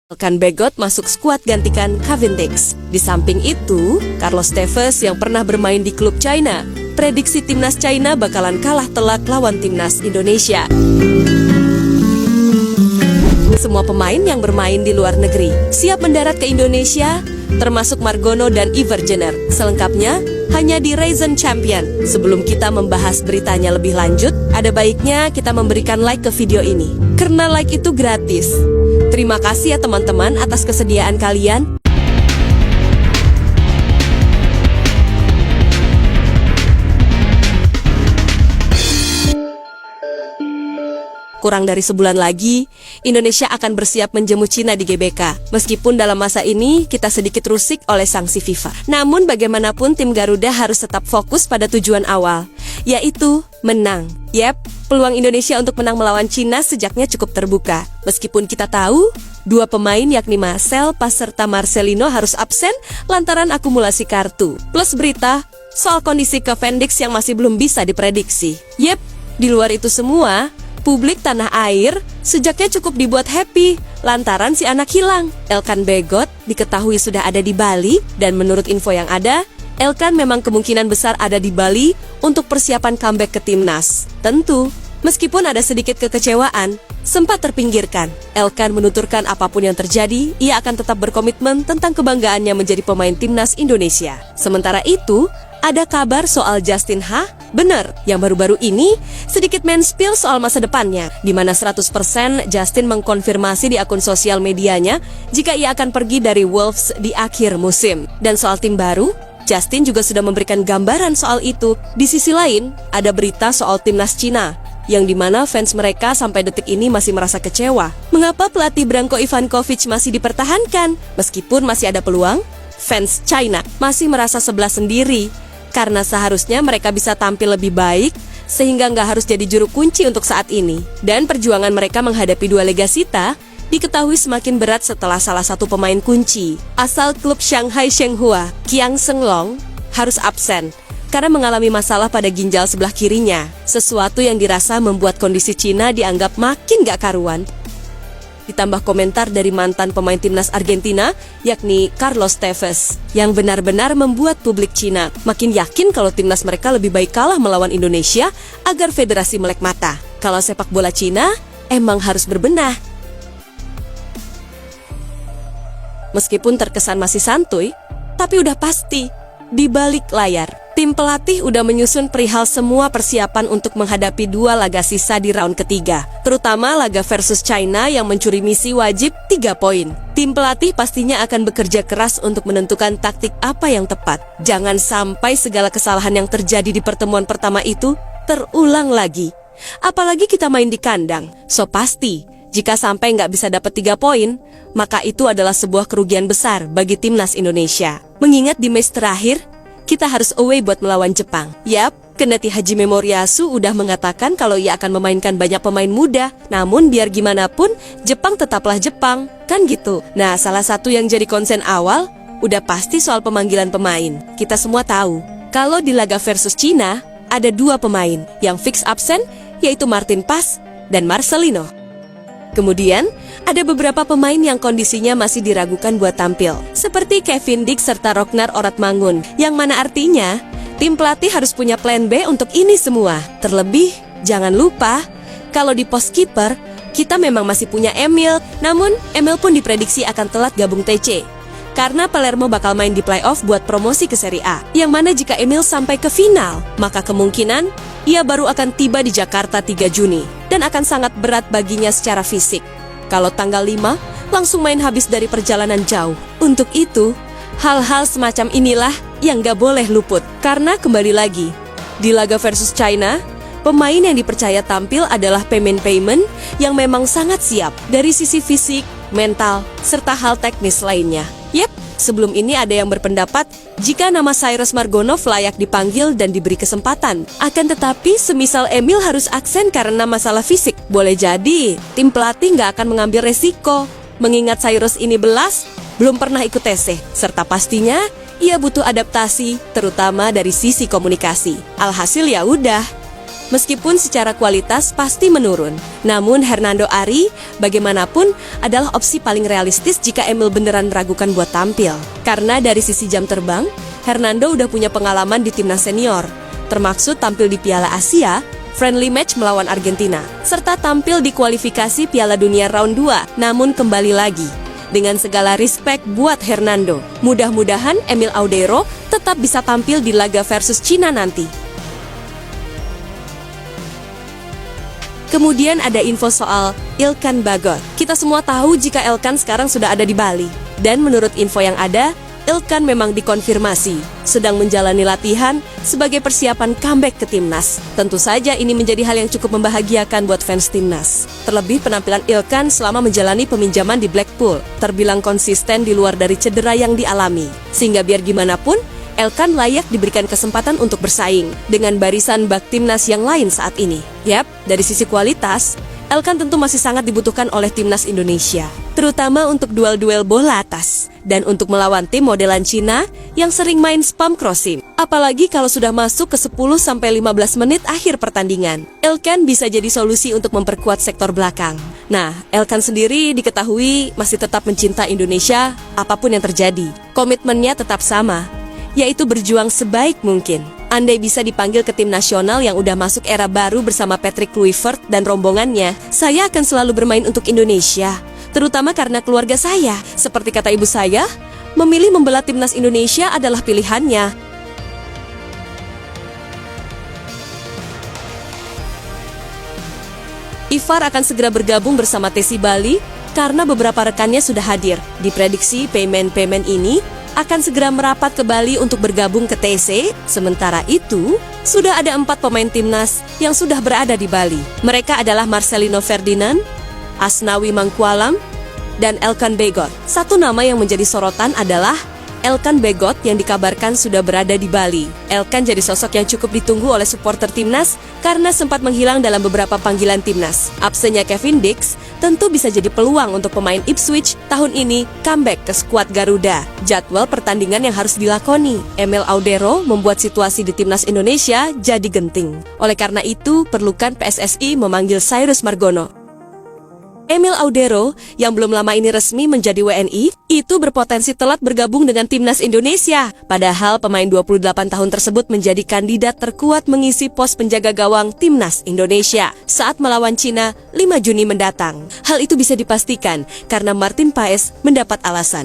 Elkan Bagot masuk skuad gantikan Cavendish. Di samping itu, Carlos Tevez yang pernah bermain di klub China, prediksi timnas China bakalan kalah telak lawan timnas Indonesia. Semua pemain yang bermain di luar negeri siap mendarat ke Indonesia, termasuk Margono dan Iver Jenner. Selengkapnya hanya di Raisin Champion. Sebelum kita membahas beritanya lebih lanjut, ada baiknya kita memberikan like ke video ini, karena like itu gratis. Terima kasih ya teman-teman atas kesediaan kalian. Kurang dari sebulan lagi, Indonesia akan bersiap menjemput Cina di GBK. Meskipun dalam masa ini kita sedikit rusik oleh sanksi FIFA. Namun bagaimanapun tim Garuda harus tetap fokus pada tujuan awal, yaitu menang. Yep, peluang Indonesia untuk menang melawan Cina sejaknya cukup terbuka. Meskipun kita tahu, dua pemain yakni Marcel serta Marcelino harus absen lantaran akumulasi kartu. Plus berita soal kondisi Cavendish yang masih belum bisa diprediksi. Yep, di luar itu semua, publik tanah air sejaknya cukup dibuat happy lantaran si anak hilang. Elkan Bagot diketahui sudah ada di Bali dan menurut info yang ada, Elkan memang kemungkinan besar ada di Bali untuk persiapan comeback ke timnas. Tentu, meskipun ada sedikit kekecewaan, sempat terpinggirkan. Elkan menuturkan apapun yang terjadi, ia akan tetap berkomitmen tentang kebanggaannya menjadi pemain timnas Indonesia. Sementara itu, ada kabar soal Justin Ha? Benar, yang baru-baru ini sedikit men-spill soal masa depannya, di mana 100% Justin mengkonfirmasi di akun sosial medianya jika ia akan pergi dari Wolves di akhir musim. Dan soal tim baru, Justin juga sudah memberikan gambaran soal itu. Di sisi lain, ada berita soal timnas Cina, yang dimana fans mereka sampai detik ini masih merasa kecewa. Mengapa pelatih Branko Ivankovic masih dipertahankan? Meskipun masih ada peluang, fans China masih merasa sebelah sendiri, karena seharusnya mereka bisa tampil lebih baik, sehingga nggak harus jadi juru kunci untuk saat ini. Dan perjuangan mereka menghadapi dua legasita diketahui semakin berat setelah salah satu pemain kunci asal klub Shanghai Shenhua, Qiang Shenglong, harus absen karena mengalami masalah pada ginjal sebelah kirinya. Sesuatu yang dirasa membuat kondisi Cina dianggap makin gak karuan. Ditambah komentar dari mantan pemain timnas Argentina, yakni Carlos Tevez, yang benar-benar membuat publik Cina makin yakin kalau timnas mereka lebih baik kalah melawan Indonesia agar federasi melek mata. Kalau sepak bola Cina emang harus berbenah. Meskipun terkesan masih santuy, tapi udah pasti, di balik layar, tim pelatih udah menyusun perihal semua persiapan untuk menghadapi dua laga sisa di round ketiga. Terutama laga versus China yang mencuri misi wajib 3 poin. Tim pelatih pastinya akan bekerja keras untuk menentukan taktik apa yang tepat. Jangan sampai segala kesalahan yang terjadi di pertemuan pertama itu terulang lagi. Apalagi kita main di kandang, so pasti jika sampai nggak bisa dapat 3 poin, maka itu adalah sebuah kerugian besar bagi timnas Indonesia. Mengingat di match terakhir, kita harus away buat melawan Jepang. Yap, kendati Hajime Moriyasu udah mengatakan kalau ia akan memainkan banyak pemain muda, namun biar gimana pun, Jepang tetaplah Jepang, kan gitu. Nah, salah satu yang jadi konsen awal, udah pasti soal pemanggilan pemain. Kita semua tahu, kalau di laga versus Cina, ada 2 pemain yang fix absen, yaitu Martin Pas dan Marcelino. Kemudian, ada beberapa pemain yang kondisinya masih diragukan buat tampil, seperti Cavendish serta Ragnar Oratmangun, yang mana artinya, tim pelatih harus punya plan B untuk ini semua. Terlebih, jangan lupa, kalau di pos kiper, kita memang masih punya Emil, namun Emil pun diprediksi akan telat gabung TC. Karena Palermo bakal main di playoff buat promosi ke Serie A, yang mana jika Emil sampai ke final, maka kemungkinan ia baru akan tiba di Jakarta 3 Juni, dan akan sangat berat baginya secara fisik. Kalau tanggal 5, langsung main habis dari perjalanan jauh. Untuk itu, hal-hal semacam inilah yang gak boleh luput. Karena kembali lagi, di laga versus China, pemain yang dipercaya tampil adalah pemain-pemain yang memang sangat siap dari sisi fisik, mental, serta hal teknis lainnya. Yep, sebelum ini ada yang berpendapat jika nama Cyrus Margonov layak dipanggil dan diberi kesempatan. Akan tetapi, semisal Emil harus absen karena masalah fisik, boleh jadi tim pelatih nggak akan mengambil resiko. Mengingat Cyrus ini belum pernah ikut TC, serta pastinya ia butuh adaptasi, terutama dari sisi komunikasi. Alhasil ya udah, Meskipun secara kualitas pasti menurun. Namun Hernando Ari bagaimanapun adalah opsi paling realistis jika Emil beneran ragukan buat tampil. Karena dari sisi jam terbang, Hernando udah punya pengalaman di timnas senior, termaksud tampil di Piala Asia, friendly match melawan Argentina, serta tampil di kualifikasi Piala Dunia round 2. Namun kembali lagi, dengan segala respect buat Hernando, mudah-mudahan Emil Audero tetap bisa tampil di laga versus Cina nanti. Kemudian ada info soal Ilkan Bagot. Kita semua tahu jika Ilkan sekarang sudah ada di Bali. Dan menurut info yang ada, Ilkan memang dikonfirmasi sedang menjalani latihan sebagai persiapan comeback ke timnas. Tentu saja ini menjadi hal yang cukup membahagiakan buat fans timnas. Terlebih penampilan Ilkan selama menjalani peminjaman di Blackpool terbilang konsisten di luar dari cedera yang dialami. Sehingga biar gimana pun, Ilkan layak diberikan kesempatan untuk bersaing dengan barisan bak timnas yang lain saat ini. Yap, dari sisi kualitas, Ilkan tentu masih sangat dibutuhkan oleh timnas Indonesia, terutama untuk duel-duel bola atas dan untuk melawan tim modelan Cina yang sering main spam crossing. Apalagi kalau sudah masuk ke 10-15 menit akhir pertandingan, Ilkan bisa jadi solusi untuk memperkuat sektor belakang. Nah, Ilkan sendiri diketahui masih tetap mencinta Indonesia apapun yang terjadi. Komitmennya tetap sama, yaitu berjuang sebaik mungkin. Andai bisa dipanggil ke tim nasional yang udah masuk era baru bersama Patrick Kluivert dan rombongannya, saya akan selalu bermain untuk Indonesia. Terutama karena keluarga saya. Seperti kata ibu saya, memilih membela timnas Indonesia adalah pilihannya. Ivar akan segera bergabung bersama TC Bali karena beberapa rekannya sudah hadir. Diprediksi pemain-pemain ini akan segera merapat ke Bali untuk bergabung ke TC. Sementara itu, sudah ada 4 pemain timnas yang sudah berada di Bali. Mereka adalah Marcelino Ferdinand, Asnawi Mangkualam, dan Ilkan Bagot. Satu nama yang menjadi sorotan adalah Ilkan Bagot yang dikabarkan sudah berada di Bali. Ilkan jadi sosok yang cukup ditunggu oleh supporter timnas karena sempat menghilang dalam beberapa panggilan timnas. Absennya Kevin Dix tentu bisa jadi peluang untuk pemain Ipswich tahun ini comeback ke skuad Garuda. Jadwal pertandingan yang harus dilakoni Emil Audero membuat situasi di timnas Indonesia jadi genting. Oleh karena itu, perlukan PSSI memanggil Cyrus Margono. Emil Audero yang belum lama ini resmi menjadi WNI, itu berpotensi telat bergabung dengan timnas Indonesia. Padahal pemain 28 tahun tersebut menjadi kandidat terkuat mengisi pos penjaga gawang timnas Indonesia saat melawan Cina 5 Juni mendatang. Hal itu bisa dipastikan karena Martin Paes mendapat alasan.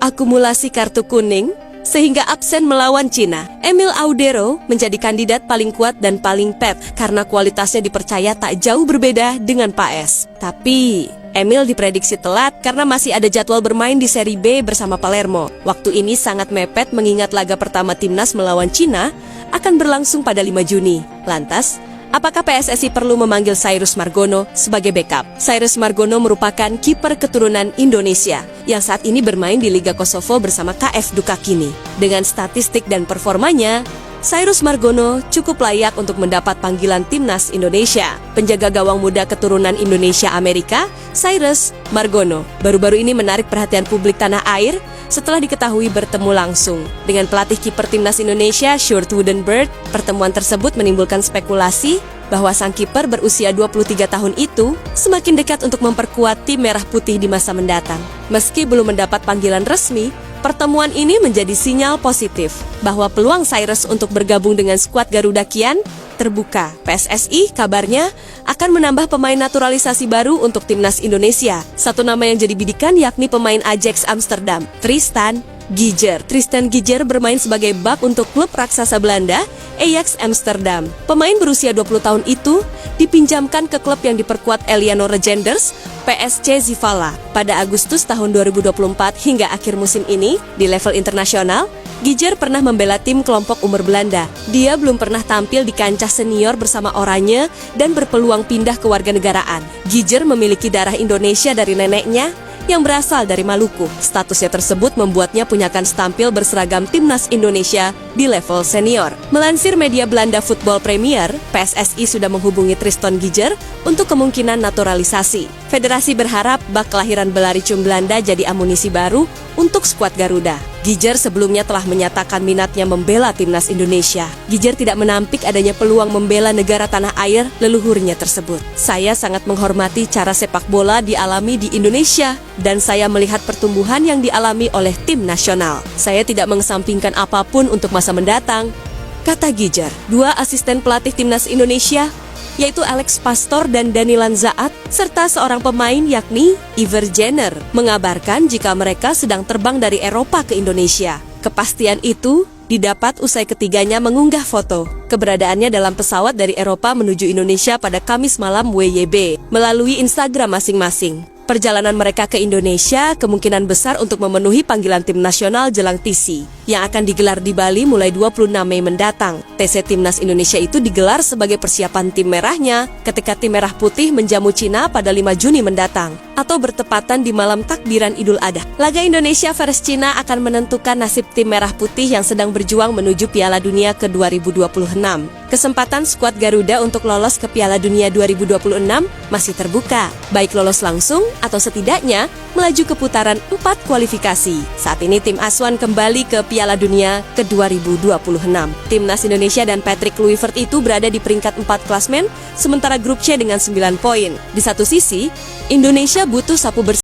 Akumulasi kartu kuning sehingga absen melawan Cina. Emil Audero menjadi kandidat paling kuat dan paling pet karena kualitasnya dipercaya tak jauh berbeda dengan Paes. Tapi Emil diprediksi telat karena masih ada jadwal bermain di Serie B bersama Palermo. Waktu ini sangat mepet mengingat laga pertama timnas melawan Cina akan berlangsung pada 5 Juni. Lantas, apakah PSSI perlu memanggil Cyrus Margono sebagai backup? Cyrus Margono merupakan kiper keturunan Indonesia yang saat ini bermain di Liga Kosovo bersama KF Dukakini. Dengan statistik dan performanya, Cyrus Margono cukup layak untuk mendapat panggilan timnas Indonesia. Penjaga gawang muda keturunan Indonesia Amerika, Cyrus Margono, baru-baru ini menarik perhatian publik tanah air setelah diketahui bertemu langsung dengan pelatih kiper timnas Indonesia, Sjoerd Woedenberg. Pertemuan tersebut menimbulkan spekulasi bahwa sang kiper berusia 23 tahun itu semakin dekat untuk memperkuat tim merah putih di masa mendatang. Meski belum mendapat panggilan resmi, pertemuan ini menjadi sinyal positif bahwa peluang Cyrus untuk bergabung dengan skuad Garuda kian terbuka. PSSI kabarnya akan menambah pemain naturalisasi baru untuk timnas Indonesia. Satu nama yang jadi bidikan yakni pemain Ajax Amsterdam, Tristan Giger. Tristan Giger bermain sebagai bak untuk klub raksasa Belanda, Ajax Amsterdam. Pemain berusia 20 tahun itu dipinjamkan ke klub yang diperkuat Eleanor Legenders, PSC Zivala. Pada Agustus tahun 2024 hingga akhir musim ini, di level internasional, Giger pernah membela tim kelompok umur Belanda. Dia belum pernah tampil di kancah senior bersama Oranje dan berpeluang pindah ke warganegaraan. Giger memiliki darah Indonesia dari neneknya yang berasal dari Maluku. Statusnya tersebut membuatnya punya kans tampil berseragam timnas Indonesia di level senior. Melansir media Belanda Football Premier, PSSI sudah menghubungi Tristan Giger untuk kemungkinan naturalisasi. Federasi berharap bak kelahiran Belaricum Belanda jadi amunisi baru untuk skuad Garuda. Giger sebelumnya telah menyatakan minatnya membela timnas Indonesia. Giger tidak menampik adanya peluang membela negara tanah air leluhurnya tersebut. Saya sangat menghormati cara sepak bola dialami di Indonesia dan saya melihat pertumbuhan yang dialami oleh tim nasional. Saya tidak mengesampingkan apapun untuk masa mendatang, kata Giger. Dua asisten pelatih timnas Indonesia, yaitu Alex Pastor dan Danilan Zaat, serta seorang pemain yakni Iver Jenner, mengabarkan jika mereka sedang terbang dari Eropa ke Indonesia. Kepastian itu didapat usai ketiganya mengunggah foto keberadaannya dalam pesawat dari Eropa menuju Indonesia pada Kamis malam WYB melalui Instagram masing-masing. Perjalanan mereka ke Indonesia kemungkinan besar untuk memenuhi panggilan tim nasional jelang TC yang akan digelar di Bali mulai 26 Mei mendatang. TC Timnas Indonesia itu digelar sebagai persiapan tim merahnya ketika tim merah putih menjamu Cina pada 5 Juni mendatang atau bertepatan di malam takbiran Idul Adha. Laga Indonesia versus Cina akan menentukan nasib tim merah putih yang sedang berjuang menuju Piala Dunia ke 2026. Kesempatan skuad Garuda untuk lolos ke Piala Dunia 2026 masih terbuka, baik lolos langsung atau setidaknya melaju ke putaran 4 kualifikasi. Saat ini tim Asuhan kembali ke Piala Dunia ke 2026. Timnas Indonesia dan Patrick Kluivert itu berada di peringkat 4 klasmen, sementara grup C dengan 9 poin. Di satu sisi, Indonesia butuh sapu bersih